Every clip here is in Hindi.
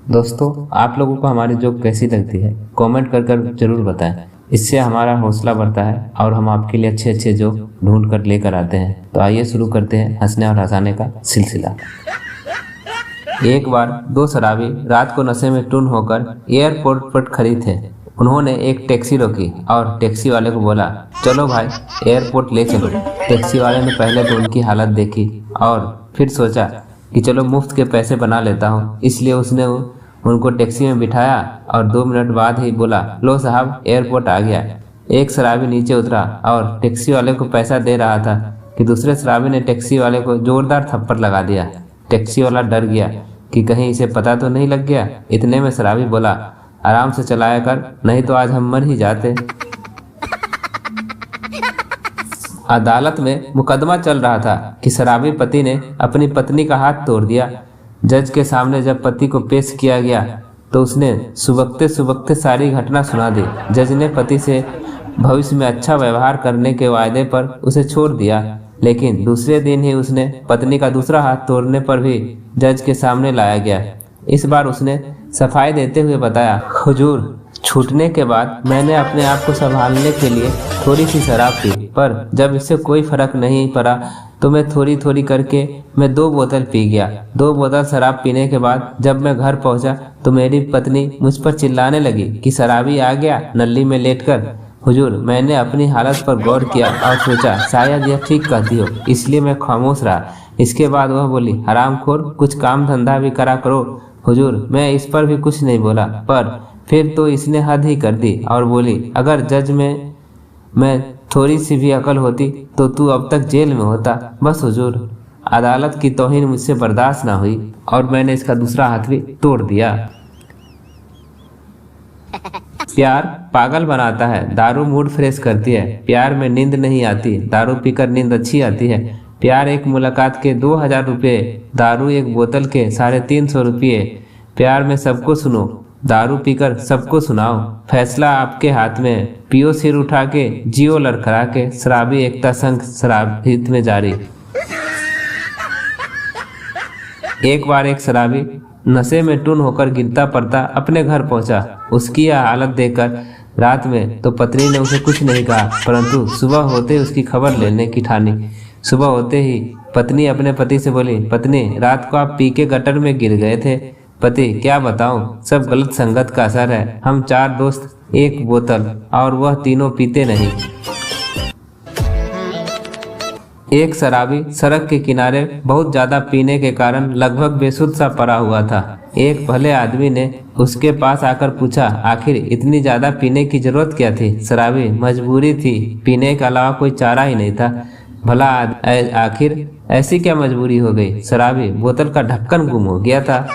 दोस्तों, आप लोगों को हमारी जोक कैसी लगती है कमेंट कर कर जरूर बताएं। इससे हमारा हौसला बढ़ता है और हम आपके लिए अच्छे अच्छे जोक ढूंढ कर लेकर आते हैं। तो आइए शुरू करते हैं हंसने और हंसाने का सिलसिला। एक बार दो शराबी रात को नशे में टुन होकर एयरपोर्ट पर खड़ी थे। उन्होंने एक टैक्सी रोकी और टैक्सी वाले को बोला, चलो भाई एयरपोर्ट ले चलो। टैक्सी वाले ने पहले तो उनकी हालत देखी और फिर सोचा कि चलो मुफ्त के पैसे बना लेता हूँ, इसलिए उसने उनको टैक्सी में बिठाया और 2 मिनट बाद ही बोला, लो साहब एयरपोर्ट आ गया। एक शराबी नीचे उतरा और टैक्सी वाले को पैसा दे रहा था कि दूसरे शराबी ने टैक्सी वाले को जोरदार थप्पड़ लगा दिया। टैक्सी वाला डर गया कि कहीं इसे पता तो नहीं लग गया। इतने में शराबी बोला, आराम से चलाया कर, नहीं तो आज हम मर ही जाते। अदालत में मुकदमा चल रहा था कि शराबी पति ने अपनी पत्नी का हाथ तोड़ दिया। जज के सामने जब पति को पेश किया गया तो उसने सुबकते सुबकते सारी घटना सुना दी। जज ने पति से भविष्य में अच्छा व्यवहार करने के वायदे पर उसे छोड़ दिया, लेकिन दूसरे दिन ही उसने पत्नी का दूसरा हाथ तोड़ने पर भी जज के सामने लाया गया। इस बार उसने सफाई देते हुए बताया, हुजूर छूटने के बाद मैंने अपने आप को संभालने के लिए थोड़ी सी शराब पी, पर जब इससे कोई फर्क नहीं पड़ा तो मैं थोड़ी थोड़ी करके 2 बोतल पी गया। 2 बोतल शराब पीने के बाद जब मैं घर पहुंचा तो मेरी पत्नी मुझ पर चिल्लाने लगी कि शराबी आ गया नल्ली में लेटकर। हुजूर मैंने अपनी हालत पर गौर किया और सोचा शायद यह ठीक कहती हो, इसलिए मैं खामोश रहा। इसके बाद वह बोली, हरामखोर कुछ काम धंधा भी करा करो। हुजूर मैं इस पर भी कुछ नहीं बोला, पर फिर तो इसने हद ही कर दी और बोली, अगर जज में मैं थोड़ी सी भी अकल होती तो तू अब तक जेल में होता। बस हुजूर अदालत की तौहीन मुझसे बर्दाश्त ना हुई और मैंने इसका दूसरा हाथ भी तोड़ दिया। प्यार पागल बनाता है, दारू मूड फ्रेश करती है। प्यार में नींद नहीं आती, दारू पीकर नींद अच्छी आती है। प्यार एक मुलाकात के 2000 रुपये, दारू एक बोतल के 350 रुपये। प्यार में सबको सुनो, दारू पीकर सबको सुनाओ। फैसला आपके हाथ में, पियो सिर उठा के, जियो लड़खड़ा के। शराबी एकता संघ शराब हित में जारी। एक बार एक शराबी नशे में टुन होकर गिरता पड़ता अपने घर पहुंचा। उसकी यह हालत देखकर रात में तो पत्नी ने उसे कुछ नहीं कहा, परंतु सुबह होते ही उसकी खबर लेने की ठानी। सुबह होते ही पत्नी अपने पति से बोली, पत्नी रात को आप पी के गटर में गिर गए थे। पति, क्या बताऊं, सब गलत संगत का असर है। हम 4 दोस्त 1 बोतल और वह तीनों पीते नहीं। एक शराबी सड़क के किनारे बहुत ज्यादा पीने के कारण लगभग बेसुध सा पड़ा हुआ था। एक भले आदमी ने उसके पास आकर पूछा, आखिर इतनी ज्यादा पीने की जरूरत क्या थी? शराबी, मजबूरी थी, पीने के अलावा कोई चारा ही नहीं था। भला आखिर ऐसी क्या मजबूरी हो गई? शराबी, बोतल का ढक्कन गुम हो गया था।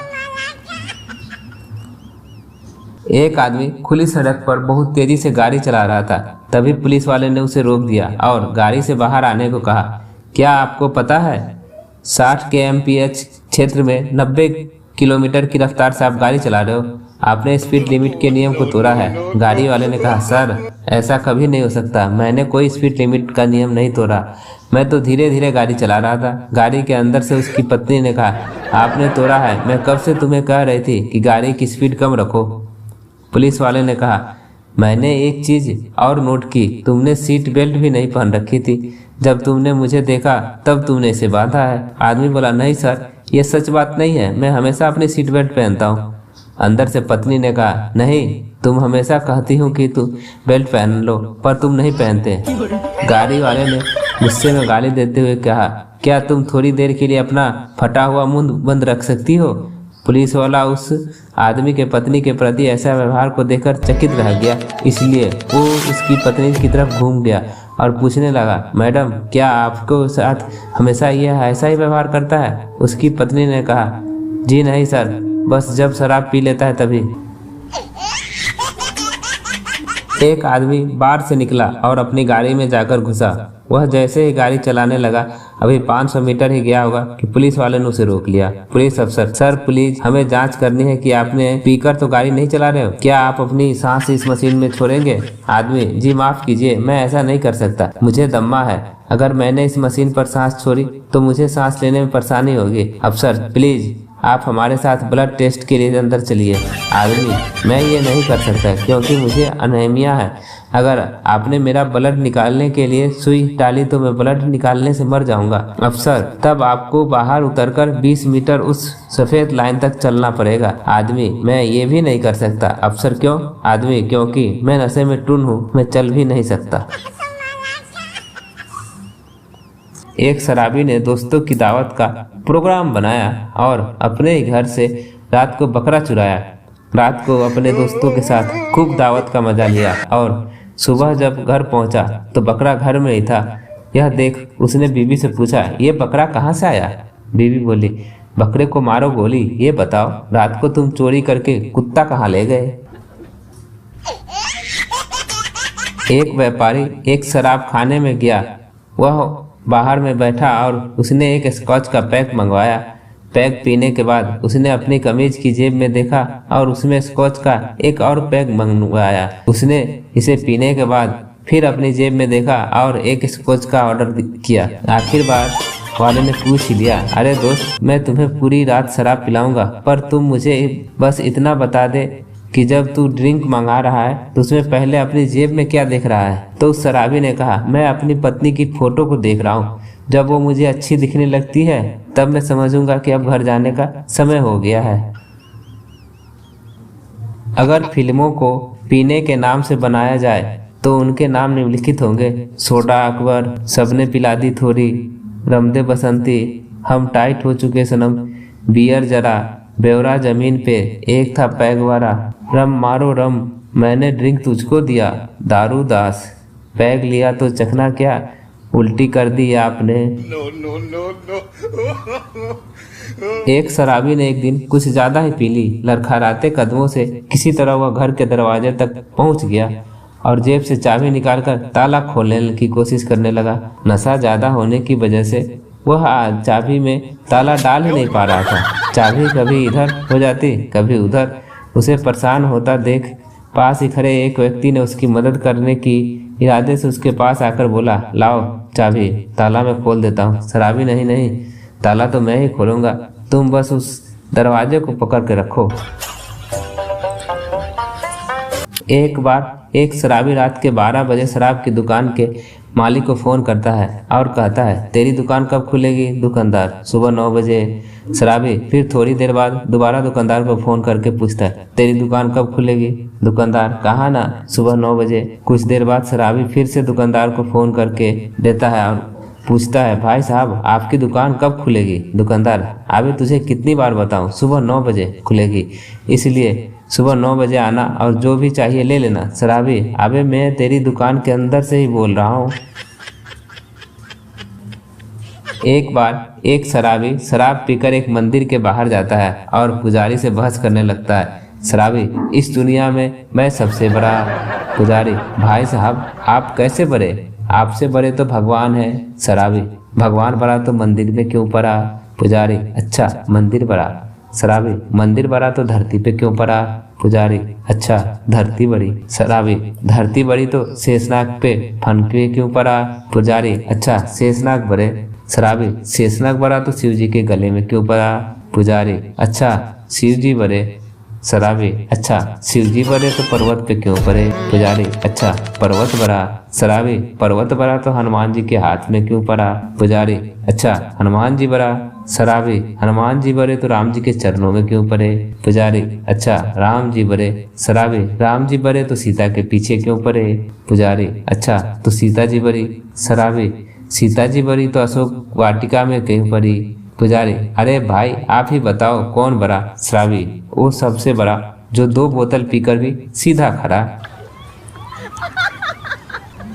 एक आदमी खुली सड़क पर बहुत तेजी से गाड़ी चला रहा था। तभी पुलिस वाले ने उसे रोक दिया और गाड़ी से बाहर आने को कहा। क्या आपको पता है 60 kmph क्षेत्र में 90 किलोमीटर की रफ्तार से आप गाड़ी चला रहे हो? आपने स्पीड लिमिट के नियम को तोड़ा है। गाड़ी वाले ने कहा, सर ऐसा कभी नहीं हो सकता, मैंने कोई स्पीड लिमिट का नियम नहीं तोड़ा, मैं तो धीरे धीरे गाड़ी चला रहा था। गाड़ी के अंदर से उसकी पत्नी ने कहा, आपने तोड़ा है, मैं कब से तुम्हें कह रही थी कि गाड़ी की स्पीड कम रखो। पुलिस वाले ने कहा, मैंने एक चीज और नोट की, तुमने सीट बेल्ट भी नहीं पहन रखी थी। जब तुमने मुझे देखा तब तुमने इसे बांधा है। आदमी बोला, नहीं सर ये सच बात नहीं है, मैं हमेशा अपनी सीट बेल्ट पहनता हूँ। अंदर से पत्नी ने कहा, नहीं तुम हमेशा कहती हो कि तू बेल्ट पहन लो, पर तुम नहीं पहनते। गाड़ी वाले ने गुस्से में गाली देते हुए कहा, क्या तुम थोड़ी देर के लिए अपना फटा हुआ मुंह बंद रख सकती हो? पुलिस वाला उस आदमी के पत्नी के प्रति ऐसा व्यवहार को देखकर चकित रह गया, इसलिए वो उसकी पत्नी की तरफ घूम गया और पूछने लगा, मैडम क्या आपको साथ हमेशा यह ऐसा ही व्यवहार करता है? उसकी पत्नी ने कहा, जी नहीं सर, बस जब शराब पी लेता है तभी। एक आदमी बार से निकला और अपनी गाड़ी में जाकर घुसा। वह जैसे ही गाड़ी चलाने लगा, अभी 500 मीटर ही गया होगा कि पुलिस वाले ने उसे रोक लिया। पुलिस अफसर, सर प्लीज हमें जांच करनी है कि आपने पीकर तो गाड़ी नहीं चला रहे हो, क्या आप अपनी सांस इस मशीन में छोड़ेंगे? आदमी, जी माफ कीजिए, मैं ऐसा नहीं कर सकता, मुझे दम्मा है, अगर मैंने इस मशीन पर सांस छोड़ी तो मुझे सांस लेने में परेशानी होगी। अफसर, प्लीज आप हमारे साथ ब्लड टेस्ट के लिए अंदर चलिए। आदमी, मैं ये नहीं कर सकता क्योंकि मुझे अनीमिया है। अगर आपने मेरा ब्लड निकालने के लिए सुई डाली तो मैं ब्लड निकालने से मर जाऊंगा। अफसर, तब आपको बाहर उतरकर 20 मीटर उस सफेद लाइन तक चलना पड़ेगा। आदमी, मैं ये भी नहीं कर सकता। अफसर, क्यों? आदमी, क्योंकि मैं नशे में टून हूँ, मैं चल भी नहीं सकता। एक शराबी ने दोस्तों की दावत का प्रोग्राम बनाया और अपने ही घर से रात को बकरा चुराया। रात को अपने दोस्तों के साथ खूब दावत का मजा लिया और सुबह जब घर पहुंचा तो बकरा घर में ही था। यह देख उसने बीवी से पूछा, ये बकरा कहाँ से आया? बीवी बोली, बकरे को मारो गोली। ये बताओ, रात को तुम चोरी करके कुत्ता कहाँ ले गए? एक व्यापारी एक शराब खाने में गया। वह बाहर में बैठा और उसने एक स्कॉच का पैक मंगवाया। पैक पीने के बाद उसने अपनी कमीज की जेब में देखा और उसमें स्कॉच का एक और पैक मंगवाया। उसने इसे पीने के बाद फिर अपनी जेब में देखा और एक स्कॉच का ऑर्डर किया। आखिर बार वाले ने पूछ ही लिया, अरे दोस्त, मैं तुम्हें पूरी रात शराब पिलाऊंगा, पर तुम मुझे बस इतना बता दे कि जब तू ड्रिंक मंगा रहा है तो उसमें पहले अपनी जेब में क्या देख रहा है? तो उस शराबी ने कहा, मैं अपनी पत्नी की फोटो को देख रहा हूँ। जब वो मुझे अच्छी दिखने लगती है तब मैं समझूंगा कि अब घर जाने का समय हो गया है। अगर फिल्मों को पीने के नाम से बनाया जाए तो उनके नाम निम्नलिखित होंगे: सोडा अकबर, सबने पिला दी थोड़ी, रमदे बसंती, हम टाइट हो चुके सनम, बियर जरा, बेवरा जमीन पे, एक था पैग वाला, रम मारो रम, मैंने ड्रिंक तुझको दिया, दारू दास, पैग लिया तो चखना क्या, उल्टी कर दी आपने। एक शराबी ने एक दिन कुछ ज्यादा ही पी ली। लड़खड़ाते कदमों से किसी तरह वह घर के दरवाजे तक पहुंच गया और जेब से चाबी निकालकर ताला खोलने की कोशिश करने लगा। नशा ज्यादा होने की वजह से वह चाबी में ताला डाल ही नहीं पा रहा था। चाबी कभी इधर हो जाती कभी उधर। उसे परेशान होता देख पास ही खड़े एक व्यक्ति ने उसकी मदद करने की इरादे से उसके पास आकर बोला, लाओ चाबी, ताला मैं खोल देता हूँ। शराबी, नहीं नहीं, ताला तो मैं ही खोलूंगा, तुम बस उस दरवाजे को पकड़ के रखो। एक बार एक शराबी रात के 12 बजे शराब की दुकान के मालिक को फोन करता है और कहता है, तेरी दुकान कब खुलेगी? दुकानदार, सुबह 9 बजे। शराबी फिर थोड़ी देर बाद दोबारा दुकानदार को फोन करके पूछता है, तेरी दुकान कब खुलेगी? दुकानदार, कहा ना, सुबह 9 बजे। कुछ देर बाद शराबी फिर से दुकानदार को फोन करके देता है और पूछता है, भाई साहब, आपकी दुकान कब खुलेगी? दुकानदार, अभी तुझे कितनी बार बताऊं, सुबह 9 बजे खुलेगी, इसलिए सुबह 9 बजे आना और जो भी चाहिए ले लेना। शराबी, अबे मैं तेरी दुकान के अंदर से ही बोल रहा हूँ। एक बार एक शराबी शराब पीकर एक मंदिर के बाहर जाता है और पुजारी से बहस करने लगता है। शराबी, इस दुनिया में मैं सबसे बड़ा। पुजारी, भाई साहब, आप कैसे बड़े? आपसे बड़े तो भगवान है। शराबी, भगवान बड़ा तो मंदिर में क्यों पड़ा? पुजारी, अच्छा, मंदिर बड़ा। शराबी, मंदिर बड़ा तो धरती पे क्यों पड़ा? पुजारी, अच्छा, धरती बड़ी। शराबी, धरती बड़ी तो शेषनाग पे फनके क्यों पड़ा? पुजारी, अच्छा, शेषनाग बड़े। शराबी, शेषनाग बड़ा तो शिव जी के गले में क्यों पड़ा? पुजारी, अच्छा, शिव जी बड़े। शराबी, अच्छा, शिव जी बड़े तो पर्वत पे क्यों पड़े? पुजारी, अच्छा, पर्वत बड़ा। शराबी, पर्वत बड़ा तो हनुमान जी के हाथ में क्यों पड़ा? पुजारी, अच्छा, हनुमान जी बड़ा। शराबी, हनुमान जी बड़े तो राम जी के चरणों में क्यों पड़े? पुजारी, अच्छा, राम जी बड़े। शराबी, राम जी बड़े तो सीता के पीछे क्यों पड़े? पुजारी, अच्छा, तो सीता जी बड़ी। शराबी, सीता जी बड़ी तो अशोक वाटिका में क्यों पड़ी? पुजारी, अरे भाई, आप ही बताओ कौन बड़ा? शराबी, वो सबसे बड़ा जो 2 बोतल पीकर भी सीधा खड़ा।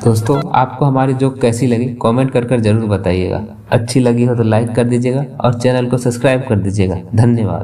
दोस्तों, आपको हमारी जोक कैसी लगी कमेंट कर जरूर बताइएगा। अच्छी लगी हो तो लाइक कर दीजिएगा और चैनल को सब्सक्राइब कर दीजिएगा। धन्यवाद।